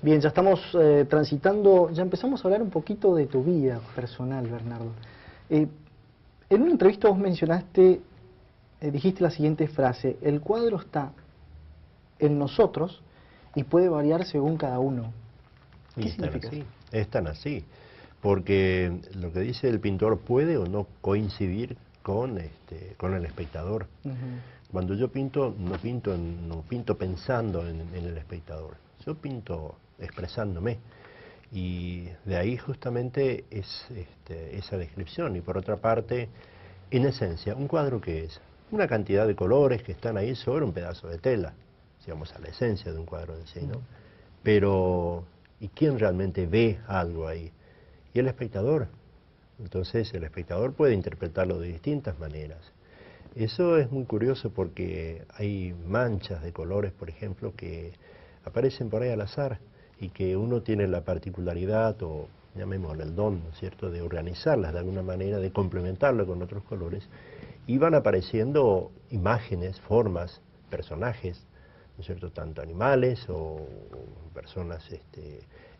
Bien, ya estamos transitando, ya empezamos a hablar un poquito de tu vida personal, Bernardo. En una entrevista vos mencionaste, dijiste la siguiente frase: el cuadro está en nosotros y puede variar según cada uno. ¿Qué Y están significa eso? así, están así, porque lo que dice el pintor puede o no coincidir con el espectador. Ujú. Cuando yo pinto, no pinto pensando en el espectador, yo pinto expresándome. Y de ahí justamente es esa descripción. Y por otra parte, en esencia, un cuadro que es una cantidad de colores que están ahí sobre un pedazo de tela, digamos a la esencia de un cuadro en sí, ¿no? Pero, ¿y quién realmente ve algo ahí? Y el espectador. Entonces el espectador puede interpretarlo de distintas maneras. Eso es muy curioso porque hay manchas de colores, por ejemplo, que aparecen por ahí al azar y que uno tiene la particularidad o llamémosle el don, ¿no es cierto?, de organizarlas de alguna manera, de complementarlo con otros colores, y van apareciendo imágenes, formas, personajes, ¿no es cierto?, tanto animales o personas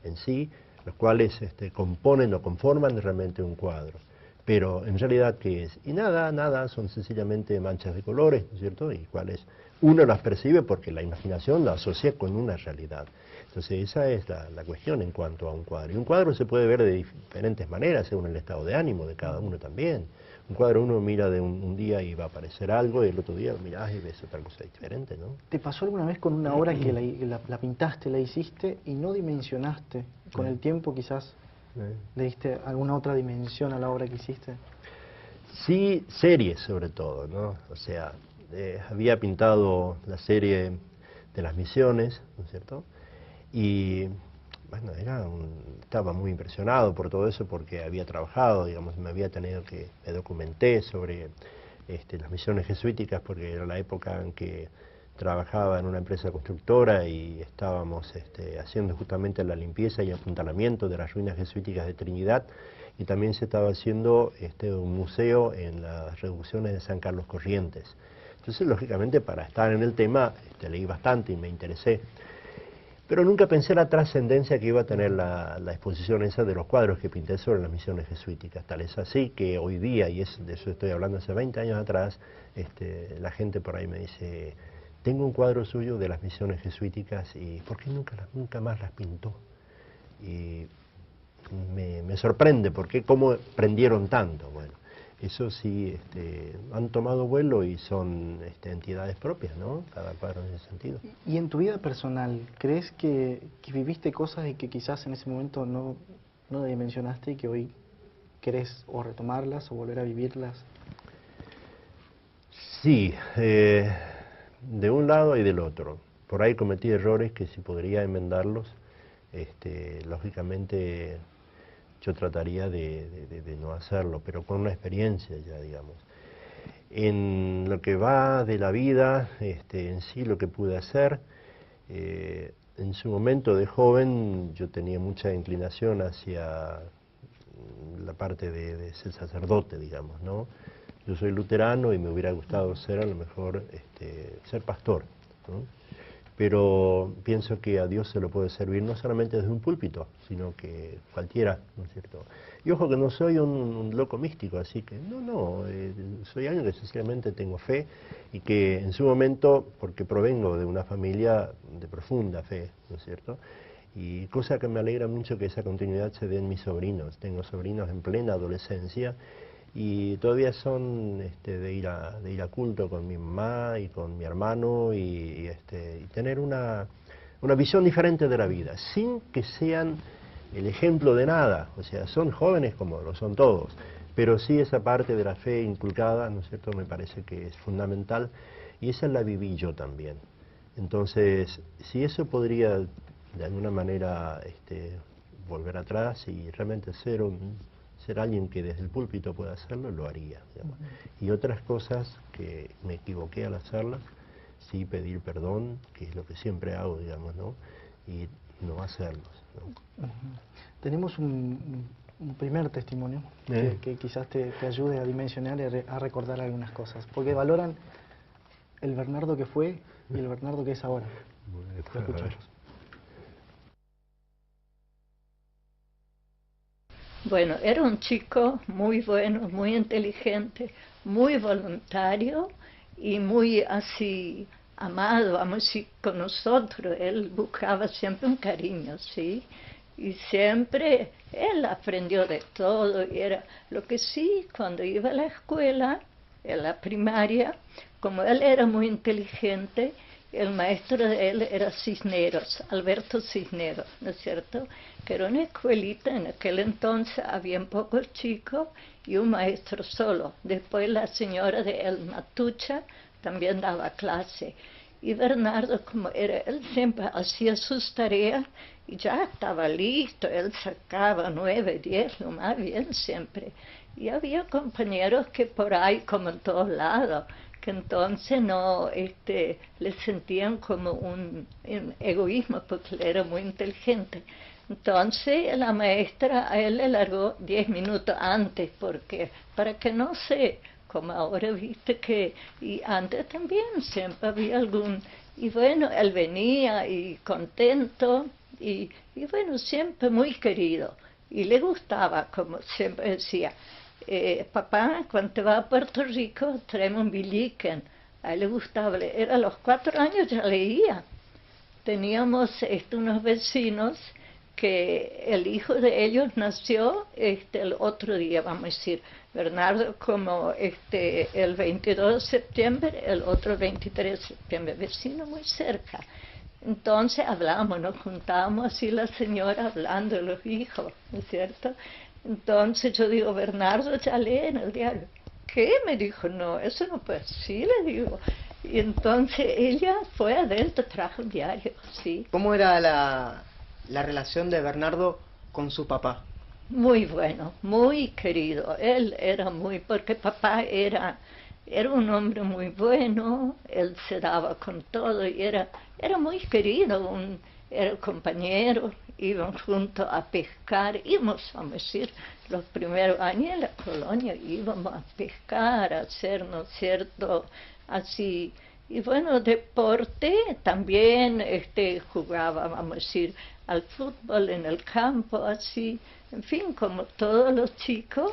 en sí, los cuales componen o conforman realmente un cuadro. Pero en realidad, ¿qué es? Y nada, son sencillamente manchas de colores, ¿no es cierto?, y cuales uno las percibe porque la imaginación la asocia con una realidad. Entonces esa es la cuestión en cuanto a un cuadro. Y un cuadro se puede ver de diferentes maneras, según el estado de ánimo de cada uno también. Un cuadro uno mira de un día y va a aparecer algo, y el otro día lo mirás y ves otra cosa diferente, ¿no? ¿Te pasó alguna vez con una obra que la pintaste, la hiciste y no dimensionaste? Con el tiempo quizás le diste alguna otra dimensión a la obra que hiciste. Sí, series sobre todo, ¿no? O sea, había pintado la serie de las misiones, ¿no es cierto? Y bueno, estaba muy impresionado por todo eso porque había trabajado, digamos, me documenté sobre las misiones jesuíticas porque era la época en que trabajaba en una empresa constructora y estábamos haciendo justamente la limpieza y apuntalamiento de las ruinas jesuíticas de Trinidad, y también se estaba haciendo un museo en las reducciones de San Carlos Corrientes. Entonces, lógicamente, para estar en el tema, leí bastante y me interesé. Pero nunca pensé la trascendencia que iba a tener la exposición esa de los cuadros que pinté sobre las misiones jesuíticas. Tal es así que hoy día, y de eso estoy hablando hace 20 años atrás, la gente por ahí me dice: tengo un cuadro suyo de las misiones jesuíticas, y ¿por qué nunca más las pintó? Y me sorprende, porque cómo prendieron tanto. Bueno, eso sí, han tomado vuelo y son entidades propias, ¿no? Cada cuadro en ese sentido. Y en tu vida personal, ¿crees que viviste cosas y que quizás en ese momento no dimensionaste y que hoy querés o retomarlas o volver a vivirlas? Sí, de un lado y del otro. Por ahí cometí errores que si podría enmendarlos, lógicamente yo trataría de no hacerlo, pero con una experiencia ya, digamos. En lo que va de la vida, en sí lo que pude hacer, en su momento de joven yo tenía mucha inclinación hacia la parte de ser sacerdote, digamos, ¿no? Yo soy luterano y me hubiera gustado ser a lo mejor ser pastor, ¿no? Pero pienso que a Dios se lo puede servir no solamente desde un púlpito, sino que cualquiera, ¿no es cierto? Y ojo que no soy un loco místico, así que no, soy alguien que sencillamente tengo fe y que en su momento, porque provengo de una familia de profunda fe, ¿no es cierto?, y cosa que me alegra mucho que esa continuidad se dé en mis sobrinos. Tengo sobrinos en plena adolescencia y todavía son de ir a culto con mi mamá y con mi hermano y tener una visión diferente de la vida, sin que sean el ejemplo de nada. O sea, son jóvenes como lo son todos, pero sí esa parte de la fe inculcada, ¿no es cierto?, me parece que es fundamental, y esa la viví yo también. Entonces, si eso podría de alguna manera volver atrás y realmente ser alguien que desde el púlpito pueda hacerlo, lo haría, digamos. Y otras cosas que me equivoqué al hacerlas, sí pedir perdón, que es lo que siempre hago, digamos, ¿no? Y no hacerlos, ¿no? Tenemos un primer testimonio que quizás te ayude a dimensionar y a recordar algunas cosas, porque valoran el Bernardo que fue y el Bernardo que es ahora. Bueno, Lo a ver. escuchamos. Bueno, era un chico muy bueno, muy inteligente, muy voluntario y muy así amado, vamos a decir, con nosotros. Él buscaba siempre un cariño, ¿sí? Y siempre él aprendió de todo. Y era lo que sí, cuando iba a la escuela, en la primaria, como él era muy inteligente, el maestro de él era Cisneros, Alberto Cisneros, ¿no es cierto? Que era una escuelita, en aquel entonces había pocos chicos y un maestro solo. Después la señora de él, Matucha, también daba clase. Y Bernardo, como era, él siempre hacía sus tareas y ya estaba listo, él sacaba 9, 10, lo más bien siempre. Y había compañeros que por ahí, como en todos lados, que entonces no le sentían como un egoísmo porque él era muy inteligente. Entonces la maestra a él le largó 10 minutos antes, porque para que no se, como ahora viste que, y antes también siempre había algún, y bueno, él venía y contento, y bueno, siempre muy querido, y le gustaba, como siempre decía, papá, cuando te vas a Puerto Rico, tráeme un Billiken. A él le gustaba leer. Era a los 4 años ya leía. Teníamos unos vecinos que el hijo de ellos nació el otro día, vamos a decir, Bernardo como el 22 de septiembre, el otro el 23 de septiembre, vecino muy cerca. Entonces hablábamos, nos juntábamos así la señora hablando de los hijos, ¿no es cierto? Entonces yo digo, Bernardo ya lee en el diario. ¿Qué? Me dijo, no, eso no puede ser, sí, le digo. Y entonces ella fue adentro, trajo el diario, sí. ¿Cómo era la relación de Bernardo con su papá? Muy bueno, muy querido. Él era muy, porque papá era un hombre muy bueno, él se daba con todo y era muy querido, era compañero, iban juntos a pescar, íbamos, vamos a decir, los primeros años en la colonia, íbamos a pescar, a hacer, ¿no es cierto?, así. Y bueno, deporte también jugaba, vamos a decir, al fútbol en el campo, así, en fin, como todos los chicos,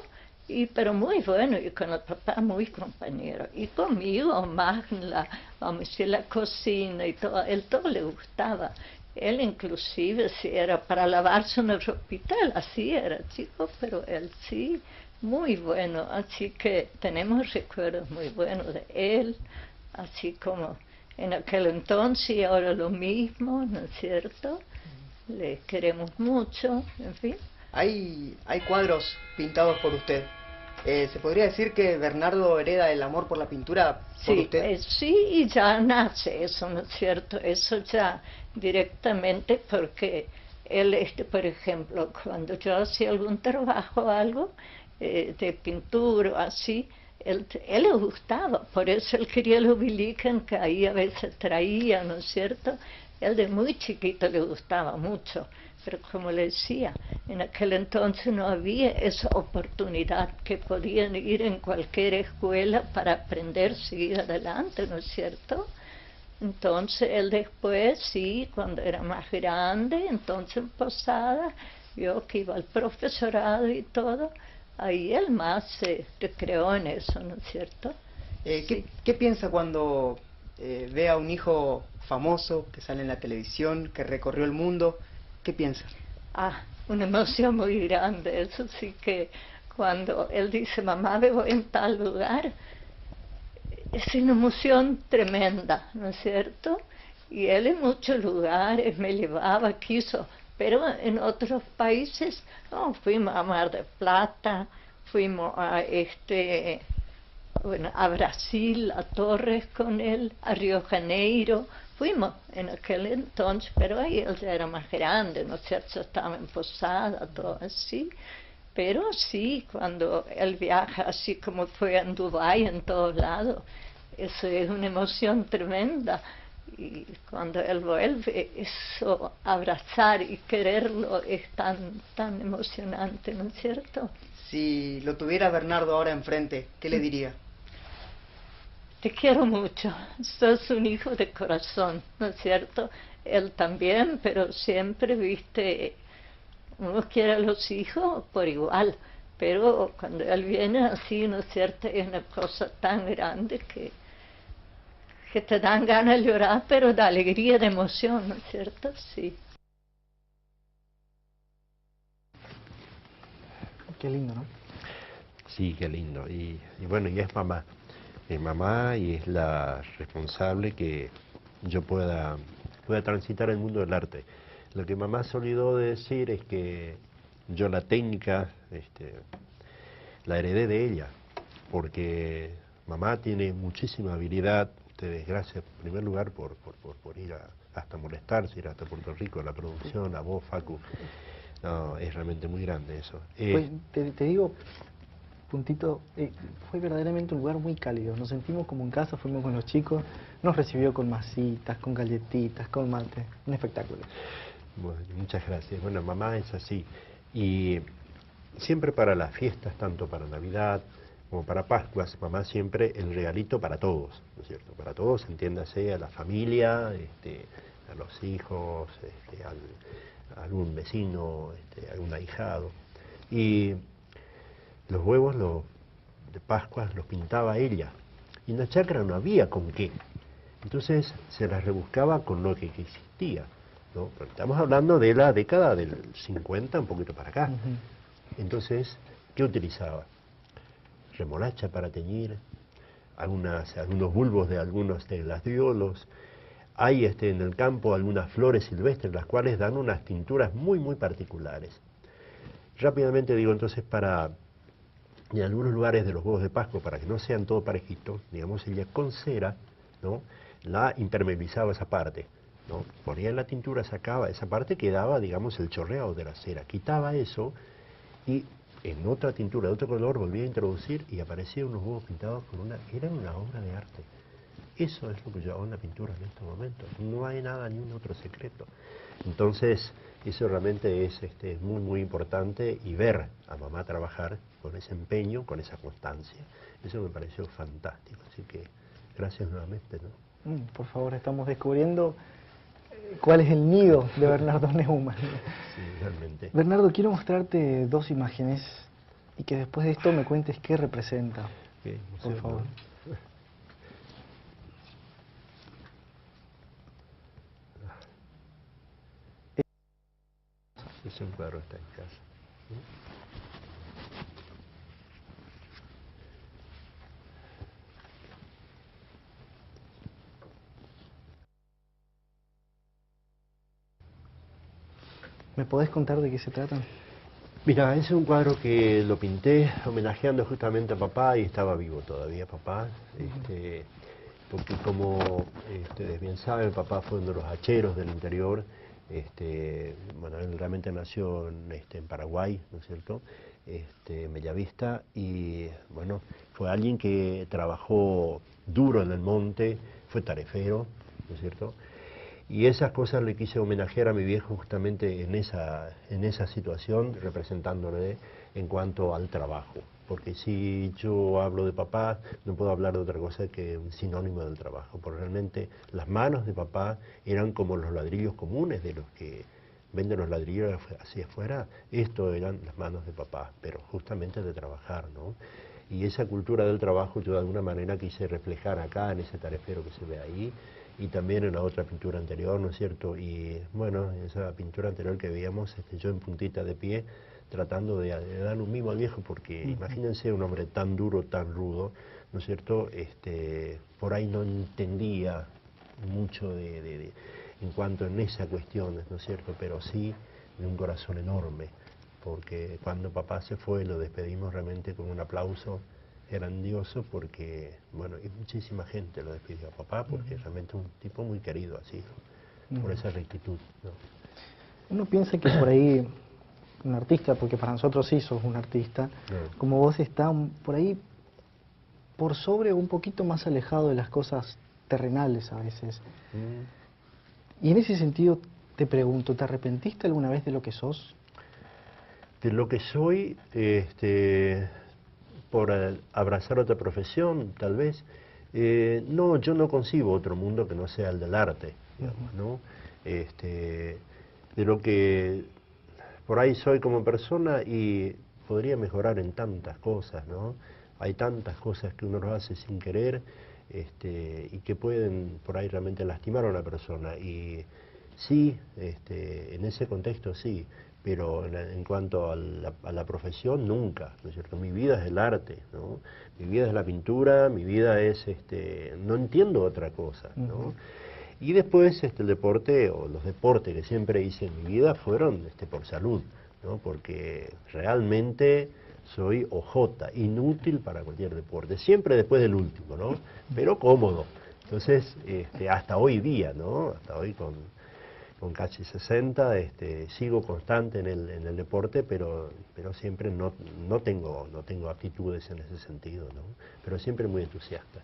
pero muy bueno, y con el papá muy compañero, y conmigo más vamos a decir, la cocina y todo, él todo le gustaba. Él inclusive, si era para lavarse una ropita, él así era chico, pero él sí, muy bueno, así que tenemos recuerdos muy buenos de él, así como en aquel entonces y ahora lo mismo, ¿no es cierto? Le queremos mucho, en fin. Hay cuadros pintados por usted. ¿Se podría decir que Bernardo hereda el amor por la pintura por usted? Sí, y ya nace eso, ¿no es cierto? Eso ya directamente porque él, por ejemplo, cuando yo hacía algún trabajo o algo de pintura o así, él le gustaba, por eso él quería los Billiken que ahí a veces traía, ¿no es cierto? Él de muy chiquito le gustaba mucho, pero como le decía, en aquel entonces no había esa oportunidad que podían ir en cualquier escuela para aprender, seguir adelante, ¿no es cierto? Entonces él después, sí, cuando era más grande, entonces en Posada, vio que iba al profesorado y todo, ahí él más se creó en eso, ¿no es cierto? Sí. ¿Qué piensa cuando ve a un hijo famoso que sale en la televisión, que recorrió el mundo? ¿Qué piensa? Una emoción muy grande, eso sí que cuando él dice, mamá, vivo en tal lugar, es una emoción tremenda, ¿no es cierto? Y él en muchos lugares me llevaba, quiso, pero en otros países, no, fuimos a Mar del Plata, fuimos a a Brasil, a Torres con él, a Río Janeiro, fuimos en aquel entonces, pero ahí él ya era más grande, ¿no es cierto? Estaba en Posada, todo así. Pero sí, cuando él viaja así como fue en Dubái, en todos lados, eso es una emoción tremenda. Y cuando él vuelve, eso, abrazar y quererlo es tan emocionante, ¿no es cierto? Si lo tuviera Bernardo ahora enfrente, ¿qué le diría? Te quiero mucho, sos un hijo de corazón, ¿no es cierto? Él también, pero siempre, viste, Uno quiere a los hijos por igual, pero cuando él viene así, ¿no es cierto? Es una cosa tan grande que te dan ganas de llorar, pero de alegría, de emoción, ¿no es cierto? Sí. Qué lindo, ¿no? Sí, qué lindo. Y bueno, y es mamá. Es mamá y es la responsable que yo pueda transitar el mundo del arte. Lo que mamá se olvidó de decir es que yo la técnica la heredé de ella, porque mamá tiene muchísima habilidad. Te desgracia en primer lugar por ir hasta molestarse, ir hasta Puerto Rico, a la producción, a vos, Facu. No, es realmente muy grande eso. Pues te digo, puntito, fue verdaderamente un lugar muy cálido. Nos sentimos como en casa, fuimos con los chicos, nos recibió con masitas, con galletitas, con mate. Un espectáculo. Bueno, muchas gracias. Bueno, mamá es así. Y siempre para las fiestas, tanto para Navidad como para Pascuas, mamá siempre el regalito para todos, ¿no es cierto? Para todos, entiéndase, a la familia, a los hijos, a algún vecino, algún ahijado. Y los huevos de Pascuas los pintaba ella. Y en la chacra no había con qué. Entonces se las rebuscaba con lo que existía, ¿no? Pero estamos hablando de la década del 50, un poquito para acá. Entonces, ¿qué utilizaba? Remolacha para teñir, algunos bulbos de algunos de gladiolos. Hay en el campo algunas flores silvestres, las cuales dan unas tinturas muy, muy particulares. Rápidamente digo, entonces, en algunos lugares de los huevos de Pascua, para que no sean todo parejitos, digamos, ella con cera, ¿no?, la impermeabilizaba esa parte, ¿no? Ponía en la tintura, sacaba esa parte, quedaba, digamos, el chorreado de la cera. Quitaba eso y en otra tintura de otro color volvía a introducir y aparecían unos huevos pintados eran una obra de arte. Eso es lo que yo hago en la pintura en este momento. No hay nada, ni un otro secreto. Entonces, eso realmente es muy, muy importante, y ver a mamá trabajar con ese empeño, con esa constancia, eso me pareció fantástico. Así que, gracias nuevamente, ¿no? Por favor, estamos descubriendo cuál es el nido de Bernardo Neumann. Sí, realmente. Bernardo, quiero mostrarte dos imágenes y que después de esto me cuentes qué representa. Okay, por favor. Ese cuadro está en casa. ¿Me podés contar de qué se trata? Mira, ese es un cuadro que lo pinté homenajeando justamente a papá, y estaba vivo todavía papá, porque como ustedes bien saben, papá fue uno de los hacheros del interior. Bueno, él realmente nació en Paraguay, ¿no es cierto?, en Bellavista, y bueno, fue alguien que trabajó duro en el monte, fue tarefero, ¿no es cierto?, y esas cosas le quise homenajear a mi viejo justamente en esa situación, representándole en cuanto al trabajo. Porque si yo hablo de papá, no puedo hablar de otra cosa que un sinónimo del trabajo. Porque realmente las manos de papá eran como los ladrillos comunes de los que venden los ladrillos hacia afuera. Esto eran las manos de papá, pero justamente de trabajar, ¿no? Y esa cultura del trabajo yo de alguna manera quise reflejar acá en ese tarefero que se ve ahí, y también en la otra pintura anterior, ¿no es cierto? Y bueno, esa pintura anterior que veíamos, yo en puntita de pie, tratando de dar un mimo al viejo, porque imagínense un hombre tan duro, tan rudo, ¿no es cierto? Por ahí no entendía mucho en cuanto en esa cuestión, ¿no es cierto? Pero sí de un corazón enorme, porque cuando papá se fue lo despedimos realmente con un aplauso grandioso, porque, bueno, y muchísima gente lo despidió a papá, porque realmente un tipo muy querido así, ¿no?, por esa rectitud, ¿no? Uno piensa que por ahí un artista, porque para nosotros sí sos un artista, como vos, está por ahí por sobre o un poquito más alejado de las cosas terrenales a veces. Y en ese sentido te pregunto, ¿te arrepentiste alguna vez de lo que sos? De lo que soy, por abrazar otra profesión, tal vez. No, yo no concibo otro mundo que no sea el del arte, digamos, ¿no? De lo que por ahí soy como persona y podría mejorar en tantas cosas, ¿no? Hay tantas cosas que uno lo hace sin querer, y que pueden por ahí realmente lastimar a una persona. Y sí, en ese contexto sí, pero en cuanto a la profesión, nunca, ¿no es cierto? Mi vida es el arte, ¿no? Mi vida es la pintura, mi vida es, no entiendo otra cosa, ¿no? Y después el deporte, o los deportes que siempre hice en mi vida fueron por salud, ¿no? Porque realmente soy OJ, inútil para cualquier deporte, siempre después del último, ¿no? Pero cómodo. Entonces, hasta hoy día, ¿no? Hasta hoy con casi 60, sigo constante en el deporte, pero siempre no tengo aptitudes en ese sentido, ¿no? Pero siempre muy entusiasta.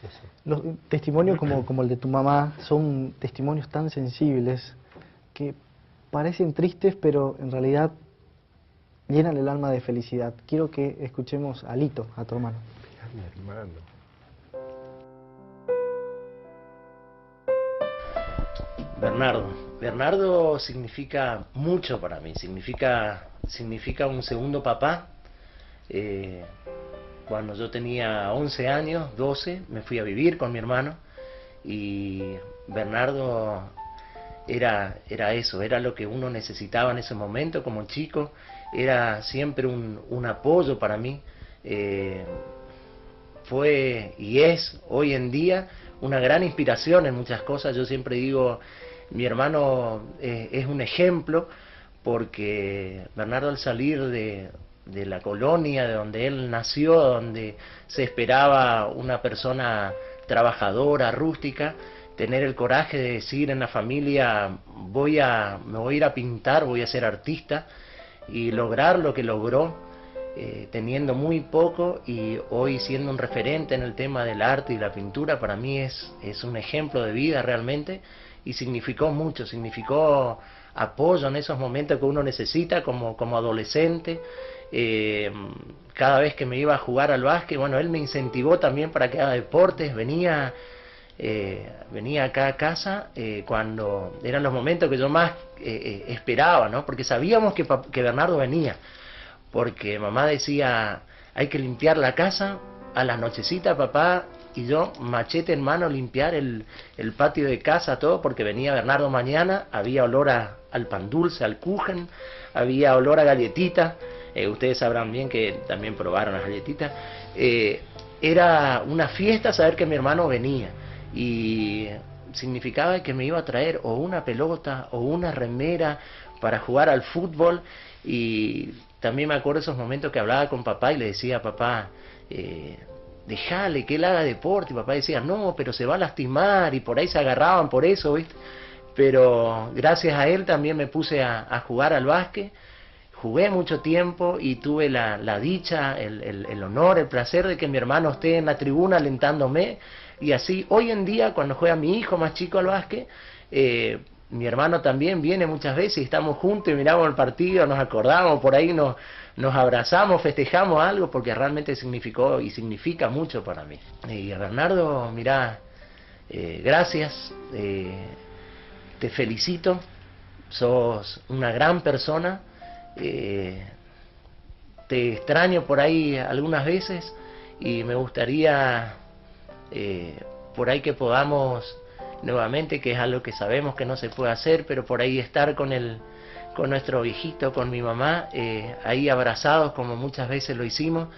Eso. Los testimonios como el de tu mamá son testimonios tan sensibles que parecen tristes, pero en realidad llenan el alma de felicidad. Quiero que escuchemos a Lito, a tu hermano. Mi hermano. Bernardo significa mucho para mí, significa un segundo papá. Cuando yo tenía 11 años, 12, me fui a vivir con mi hermano y Bernardo era eso, era lo que uno necesitaba en ese momento como chico, era siempre un apoyo para mí. Fue y es hoy en día una gran inspiración en muchas cosas. Yo siempre digo, mi hermano es un ejemplo, porque Bernardo, al salir de la colonia de donde él nació, donde se esperaba una persona trabajadora, rústica, tener el coraje de decir en la familia, me voy a ir a pintar, voy a ser artista, y lograr lo que logró, teniendo muy poco, y hoy siendo un referente en el tema del arte y la pintura. Para mí es un ejemplo de vida realmente, y significó mucho, significó apoyo en esos momentos que uno necesita como adolescente. Cada vez que me iba a jugar al básquet, bueno, él me incentivó también para que haga deportes. Venía acá a casa cuando eran los momentos que yo más esperaba, ¿no? Porque sabíamos que Bernardo venía, porque mamá decía, hay que limpiar la casa a las nochecitas, papá y yo, machete en mano, limpiar el patio de casa, todo, porque venía Bernardo mañana. Había olor al pan dulce, al kuchen, había olor a galletita. Ustedes sabrán bien que también probaron las galletitas. Era una fiesta saber que mi hermano venía, y significaba que me iba a traer o una pelota o una remera para jugar al fútbol. Y también me acuerdo esos momentos que hablaba con papá y le decía, papá, déjale que él haga deporte, y papá decía, no, pero se va a lastimar, y por ahí se agarraban por eso, ¿viste? Pero gracias a él también me puse a jugar al básquet. Jugué mucho tiempo y tuve la dicha, el honor, el placer de que mi hermano esté en la tribuna alentándome. Y así, hoy en día, cuando juega mi hijo más chico al básquet, mi hermano también viene muchas veces y estamos juntos y miramos el partido, nos acordamos, por ahí nos abrazamos, festejamos algo, porque realmente significó y significa mucho para mí. Y a Bernardo, mirá, gracias, te felicito, sos una gran persona. Te extraño por ahí algunas veces, y me gustaría por ahí que podamos nuevamente, que es algo que sabemos que no se puede hacer, pero por ahí estar con nuestro viejito, con mi mamá, ahí abrazados como muchas veces lo hicimos.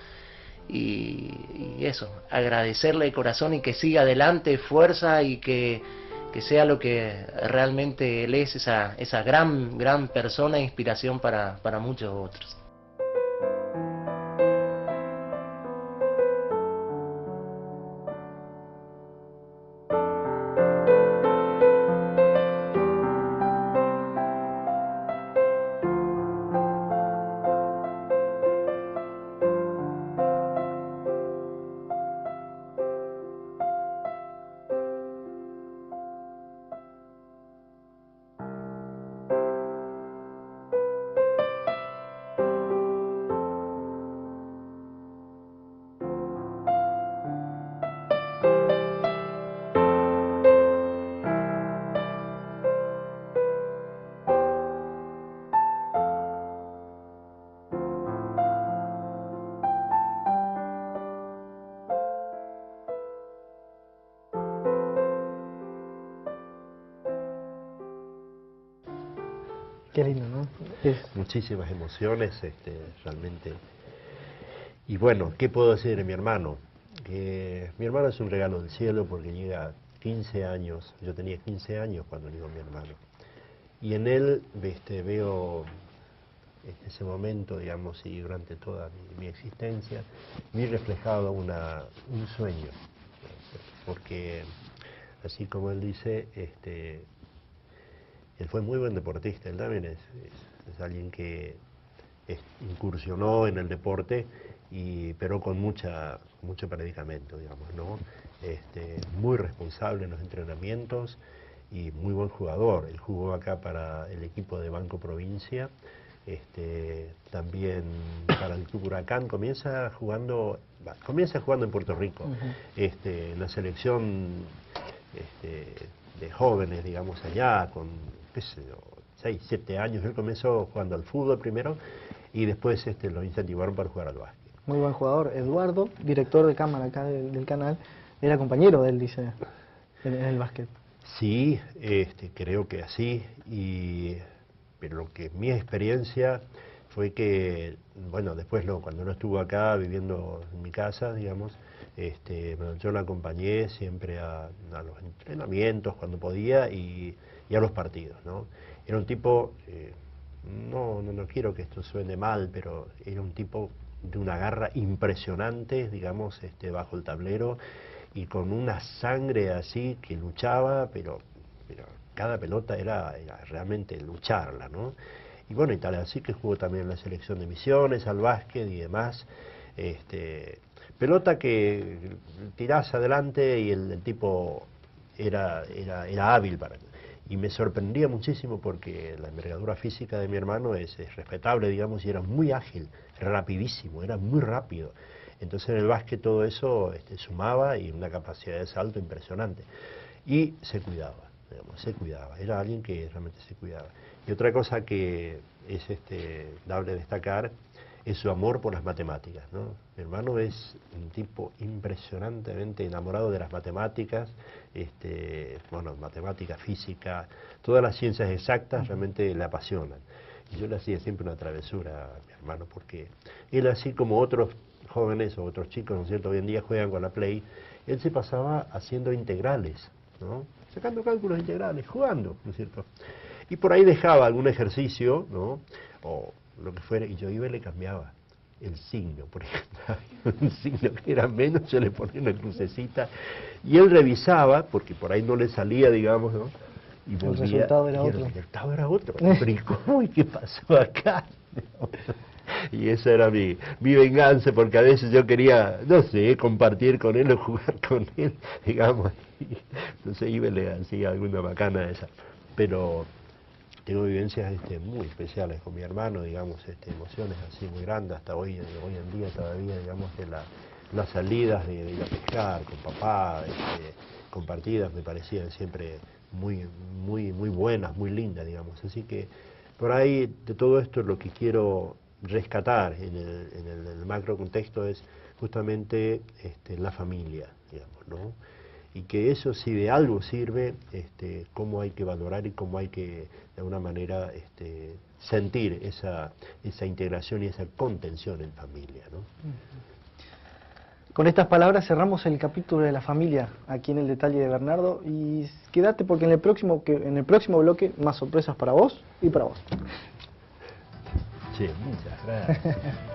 Y eso, agradecerle de corazón, y que siga adelante, fuerza, y que sea lo que realmente él es, esa gran persona e inspiración para muchos otros. Qué lindo, ¿no? Muchísimas emociones, realmente. Y bueno, ¿qué puedo decir de mi hermano? Que mi hermano es un regalo del cielo porque llega 15 años, yo tenía 15 años cuando llegó mi hermano. Y en él veo ese momento, digamos, y durante toda mi existencia, vi reflejado un sueño. Porque, así como él dice, él fue muy buen deportista, él también es alguien que incursionó en el deporte, pero con mucho predicamento, digamos, ¿no? Muy responsable en los entrenamientos y muy buen jugador. Él jugó acá para el equipo de Banco Provincia, también para el Club Huracán. Comienza jugando en Puerto Rico, en la selección de jóvenes, digamos, allá, con, qué sé yo, 6, 7 años. Él comenzó jugando al fútbol primero y después lo incentivaron para jugar al básquet. Muy buen jugador. Eduardo, director de cámara acá del canal, era compañero de él, dice, en el básquet. Sí, creo que así, pero lo que mi experiencia fue que, bueno, después cuando no estuvo acá viviendo en mi casa, digamos, bueno, yo la acompañé siempre a los entrenamientos cuando podía y a los partidos, ¿no? Era un tipo, no quiero que esto suene mal, pero era un tipo de una garra impresionante, digamos, bajo el tablero, y con una sangre así que luchaba, pero cada pelota era realmente lucharla, ¿no? Y bueno, y tal así que jugó también en la selección de Misiones, al básquet y demás. Pelota que tirás adelante y el tipo era hábil para... Y me sorprendía muchísimo porque la envergadura física de mi hermano es respetable, digamos, y era muy ágil, rapidísimo, era muy rápido. Entonces en el básquet todo eso sumaba, y una capacidad de salto impresionante. Y se cuidaba, digamos, se cuidaba, era alguien que realmente se cuidaba. Y otra cosa que es dable destacar es su amor por las matemáticas, ¿no? Mi hermano es un tipo impresionantemente enamorado de las matemáticas, bueno, matemática, física, todas las ciencias exactas realmente le apasionan. Y yo le hacía siempre una travesura a mi hermano, porque él, así como otros jóvenes o otros chicos, ¿no es cierto?, hoy en día juegan con la Play, él se pasaba haciendo integrales, ¿no?, sacando cálculos integrales, jugando, ¿no es cierto?, y por ahí dejaba algún ejercicio, ¿no?, o lo que fuera, y yo iba y le cambiaba el signo, por ejemplo, un signo que era menos, yo le ponía una crucecita, y él revisaba, porque por ahí no le salía, digamos, ¿no?, y volvía, el resultado era otro. El resultado era otro. Pero ¿y cómo? ¿Y qué pasó acá? Y esa era mi venganza, porque a veces yo quería, no sé, compartir con él o jugar con él, digamos. Entonces iba y le hacía alguna bacana de esa. Pero tengo vivencias muy especiales con mi hermano, digamos, emociones así muy grandes, hasta hoy en día todavía, digamos, de las salidas de ir a pescar con papá, compartidas, me parecían siempre muy buenas, muy lindas, digamos. Así que por ahí de todo esto lo que quiero rescatar en el macro contexto es justamente la familia, digamos, ¿no? Y que eso, si de algo sirve, cómo hay que valorar y cómo hay que de alguna manera sentir esa integración y esa contención en familia, ¿no? Con estas palabras cerramos el capítulo de la familia aquí en el detalle de Bernardo, y quédate porque en el próximo bloque más sorpresas para vos y para vos. Sí, muchas gracias.